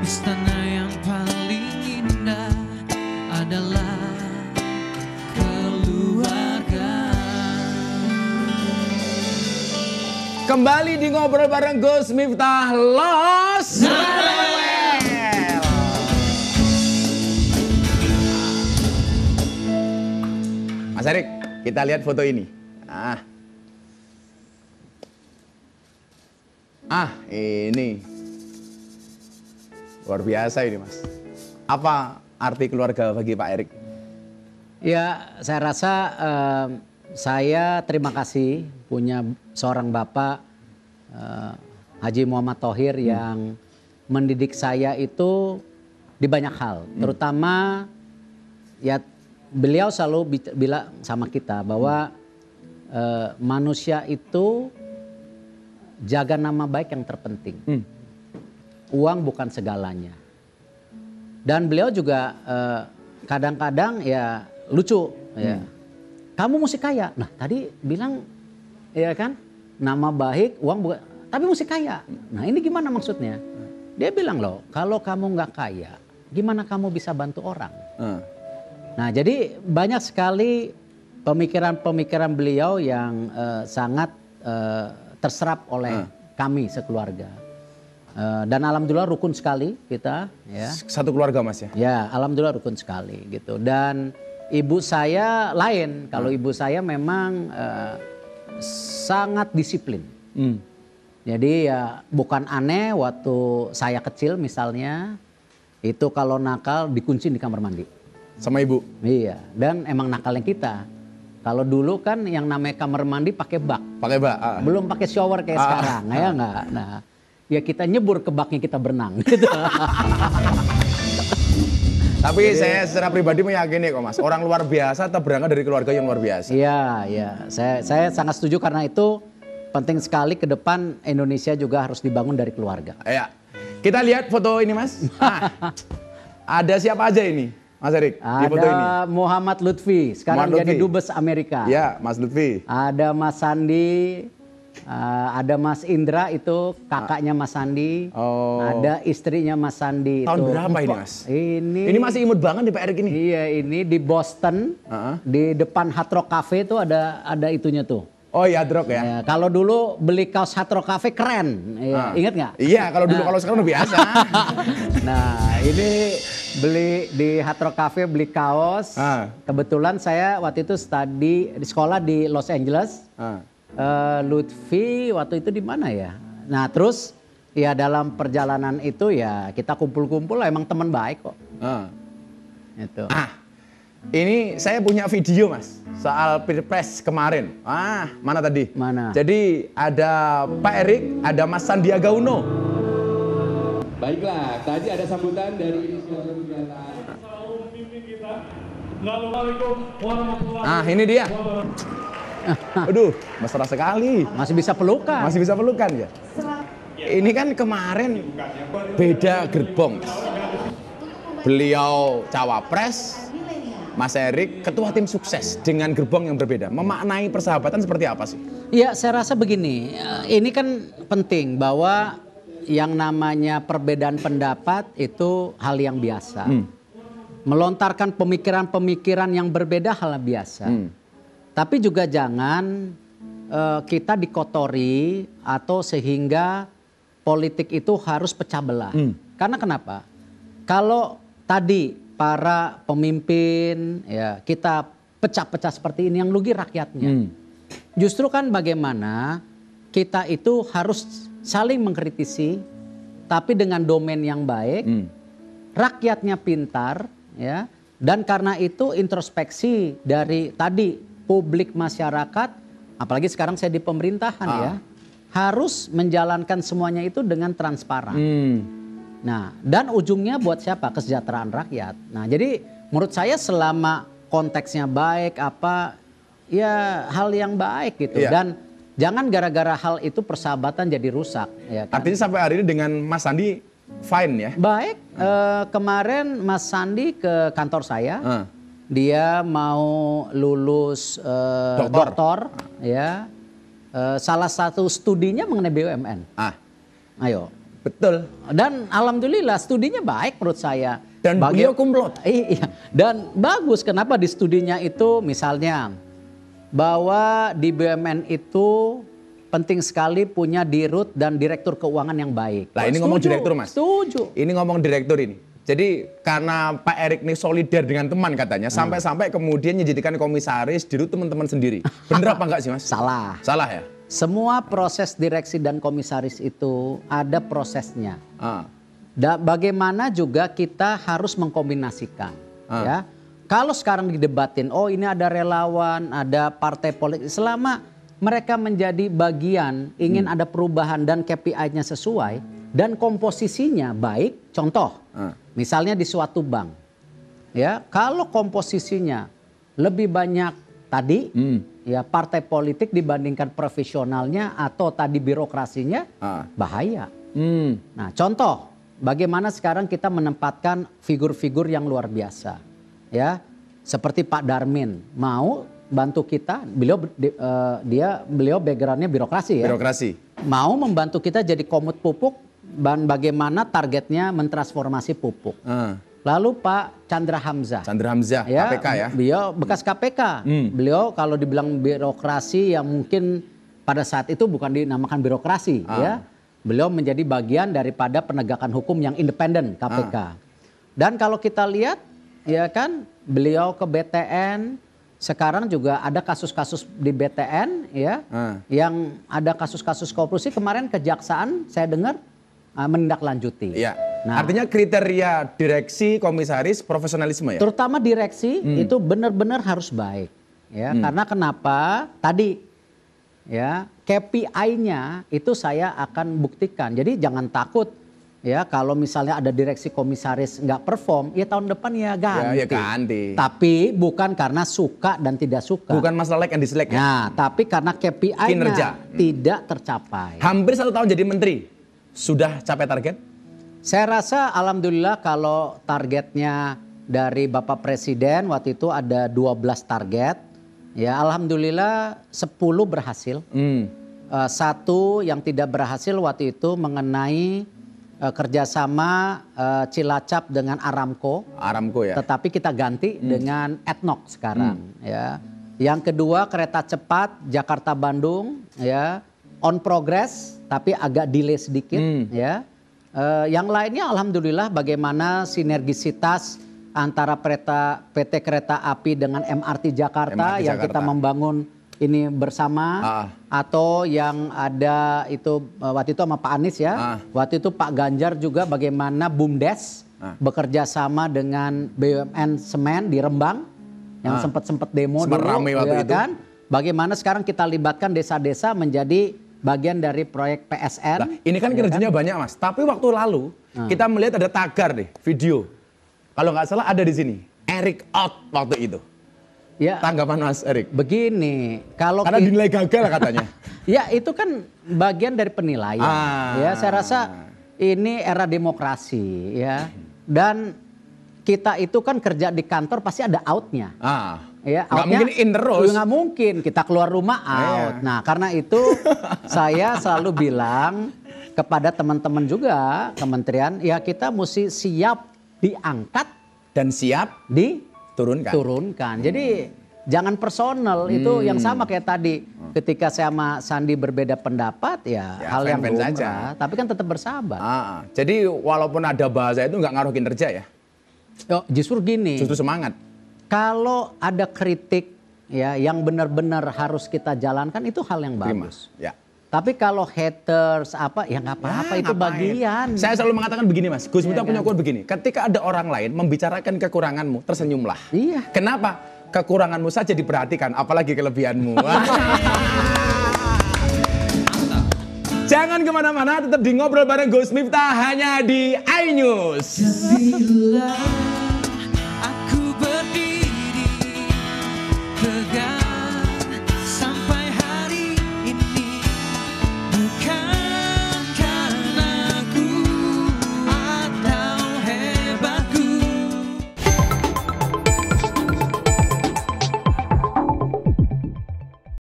Istana yang paling indah adalah keluarga. Kembali di Ngobrol bareng Gus Miftah Los Mas Erik, kita lihat foto ini. Ini luar biasa ini, Mas. Apa arti keluarga bagi Pak Erik? Ya, saya rasa saya terima kasih punya seorang bapak Haji Muhammad Thohir yang mendidik saya itu di banyak hal, terutama ya beliau selalu bilang sama kita bahwa manusia itu jaga nama baik yang terpenting. Uang bukan segalanya. Dan beliau juga kadang-kadang ya lucu ya. Kamu mesti kaya. Nah, tadi bilang ya kan, nama baik, uang bukan, tapi mesti kaya. Nah, ini gimana maksudnya? Dia bilang loh, kalau kamu nggak kaya, gimana kamu bisa bantu orang? Nah, jadi banyak sekali pemikiran-pemikiran beliau yang sangat terserap oleh kami sekeluarga. Dan alhamdulillah rukun sekali kita. Ya. Satu keluarga, Mas ya? Ya, alhamdulillah rukun sekali gitu. Dan ibu saya lain. Kalau ibu saya memang sangat disiplin. Jadi ya bukan aneh waktu saya kecil misalnya, itu kalau nakal dikunci di kamar mandi. Sama ibu? Iya, dan emang nakalnya kita. Kalau dulu kan yang namanya kamar mandi pakai bak. Pakai bak? Belum pakai shower kayak sekarang, ya enggak? Nah, ya kita nyebur ke baknya, kita berenang gitu. Tapi saya secara pribadi meyakini kok, Mas, orang luar biasa atau berangkat dari keluarga yang luar biasa. Iya, iya. Saya sangat setuju karena itu penting sekali ke depan Indonesia juga harus dibangun dari keluarga. Ya. Kita lihat foto ini, Mas. Ada siapa aja ini, Mas Erik, di foto ini? Ada Muhammad Lutfi, sekarang Muhammad jadi Lutfi. Dubes Amerika. Ya, Mas Lutfi. Ada Mas Sandi, ada Mas Indra itu kakaknya Mas Sandi. Ada istrinya Mas Sandi. Tahun itu. berapa ini, Mas? Ini masih imut banget nih Pak Erik ini. Iya, ini di Boston, di depan Hard Rock Cafe tuh ada itunya tuh. Oh iya, Drog ya. Ya, kalau dulu beli kaos Hard Rock Cafe keren, ingat nggak? Iya, kalau dulu, kalau sekarang udah biasa. Nah, ini beli di Hard Rock Cafe beli kaos. Kebetulan saya waktu itu di sekolah di Los Angeles. Lutfi waktu itu di mana ya? Nah, terus ya dalam perjalanan itu ya kita kumpul-kumpul, emang teman baik kok. Itu. Ini saya punya video, Mas, soal Pilpres kemarin. Mana tadi? Mana? Jadi ada Pak Erik, ada Mas Sandiaga Uno. Baiklah, tadi ada sambutan dari Ini dia. Aduh, mesra sekali. Masih bisa pelukan. Masih bisa pelukan ya. Ini kan kemarin beda gerbong. Beliau cawapres, Mas Erik ketua tim sukses dengan gerbong yang berbeda. Memaknai persahabatan seperti apa sih? Iya, saya rasa begini. Ini kan penting bahwa yang namanya perbedaan pendapat itu hal yang biasa. Melontarkan pemikiran-pemikiran yang berbeda hal yang biasa. Tapi juga jangan kita dikotori atau sehingga politik itu harus pecah belah. Karena kenapa? Kalau tadi para pemimpin ya kita pecah-pecah seperti ini, yang rugi rakyatnya. Justru kan bagaimana kita itu harus saling mengkritisi tapi dengan domain yang baik, rakyatnya pintar ya, dan karena itu introspeksi dari tadi publik masyarakat, apalagi sekarang saya di pemerintahan ya, harus menjalankan semuanya itu dengan transparan. Nah, dan ujungnya buat siapa? Kesejahteraan rakyat. Nah, jadi menurut saya selama konteksnya baik ya hal yang baik gitu. Dan jangan gara-gara hal itu persahabatan jadi rusak. Ya kan? Artinya sampai hari ini dengan Mas Sandi fine ya? Baik, kemarin Mas Sandi ke kantor saya. Dia mau lulus doktor ya. Salah satu studinya mengenai BUMN. Ayo. Betul. Dan alhamdulillah studinya baik menurut saya. Dan beliau kumlot. Iya. Dan bagus, kenapa di studinya itu misalnya bahwa di BUMN itu penting sekali punya dirut dan direktur keuangan yang baik. Lah ini ngomong direktur Mas. Setuju. Ini ngomong direktur ini. Jadi karena Pak Erik ini solidar dengan teman katanya, sampai-sampai kemudian menjadikan komisaris dirut teman-teman sendiri. Bener apa enggak sih Mas? Salah. Salah ya? Semua proses direksi dan komisaris itu ada prosesnya. Bagaimana juga kita harus mengkombinasikan. Ya, kalau sekarang didebatin, oh ini ada relawan, ada partai politik. Selama mereka menjadi bagian, ingin ada perubahan dan KPI-nya sesuai dan komposisinya baik. Contoh, misalnya di suatu bank, ya kalau komposisinya lebih banyak tadi. Ya partai politik dibandingkan profesionalnya atau tadi birokrasinya bahaya. Nah contoh bagaimana sekarang kita menempatkan figur-figur yang luar biasa. Ya seperti Pak Darmin mau bantu kita, beliau backgroundnya birokrasi ya. Birokrasi. Mau membantu kita jadi komut pupuk dan bagaimana targetnya mentransformasi pupuk. Lalu Pak Chandra Hamzah. Chandra Hamzah, ya, KPK ya. Beliau bekas KPK. Beliau kalau dibilang birokrasi yang mungkin pada saat itu bukan dinamakan birokrasi ya. Beliau menjadi bagian daripada penegakan hukum yang independen KPK. Dan kalau kita lihat ya kan beliau ke BTN, sekarang juga ada kasus-kasus di BTN ya. Yang ada kasus-kasus korupsi, kemarin kejaksaan saya dengar menindaklanjuti. Iya. Nah, artinya kriteria direksi, komisaris, profesionalisme ya? Terutama direksi itu benar-benar harus baik. Ya, karena kenapa? Tadi ya KPI-nya itu saya akan buktikan. Jadi jangan takut ya kalau misalnya ada direksi komisaris nggak perform, ya tahun depan ya ganti. Ya ganti. Tapi bukan karena suka dan tidak suka. Bukan masalah like and dislike ya? Nah, tapi karena KPI-nya tidak tercapai. Hampir 1 tahun jadi menteri, sudah capai target? Saya rasa alhamdulillah kalau targetnya dari Bapak Presiden waktu itu ada 12 target. Ya alhamdulillah 10 berhasil. Satu yang tidak berhasil waktu itu mengenai kerjasama Cilacap dengan Aramco. Aramco ya. Tetapi kita ganti dengan ADNOC sekarang. Ya. Yang kedua kereta cepat Jakarta-Bandung ya on progress tapi agak delay sedikit ya. Yang lainnya alhamdulillah bagaimana sinergisitas antara PT Kereta Api dengan MRT Jakarta yang kita membangun ini bersama atau yang ada itu waktu itu sama Pak Anies ya. Waktu itu Pak Ganjar juga bagaimana BUMDes bekerja sama dengan BUMN Semen di Rembang yang sempat demo dulu ya kan. Bagaimana sekarang kita libatkan desa-desa menjadi bagian dari proyek PSN. Nah, ini kan kinerjanya banyak Mas. Tapi waktu lalu kita melihat ada tagar deh, video. Kalau nggak salah ada di sini. Erik out waktu itu. Ya. Tanggapan Mas Erik? Begini, kalau karena dinilai gagal katanya. Ya itu kan bagian dari penilaian. Ya saya rasa ini era demokrasi ya. Dan kita itu kan kerja di kantor pasti ada outnya. Ya, nggak mungkin in terus. Nggak mungkin, kita keluar rumah out. Nah karena itu saya selalu bilang kepada teman-teman juga kementerian, ya kita mesti siap diangkat. Dan siap diturunkan. Jadi jangan personal, itu yang sama kayak tadi. Ketika saya sama Sandi berbeda pendapat ya hal yang lumrah, tapi kan tetap bersahabat. Jadi walaupun ada bahasa itu nggak ngaruh kinerja ya? Justru gini. Justru semangat. Kalau ada kritik ya yang benar-benar harus kita jalankan itu hal yang bagus. Ya. Tapi kalau haters apa ya nggak apa-apa itu bagian. Saya selalu mengatakan begini Mas, Gus Miftah punya quote begini. Ketika ada orang lain membicarakan kekuranganmu, tersenyumlah. Iya. Kenapa? Kekuranganmu saja diperhatikan, apalagi kelebihanmu. Jangan kemana-mana, tetap di Ngobrol bareng Gus Miftah hanya di iNews.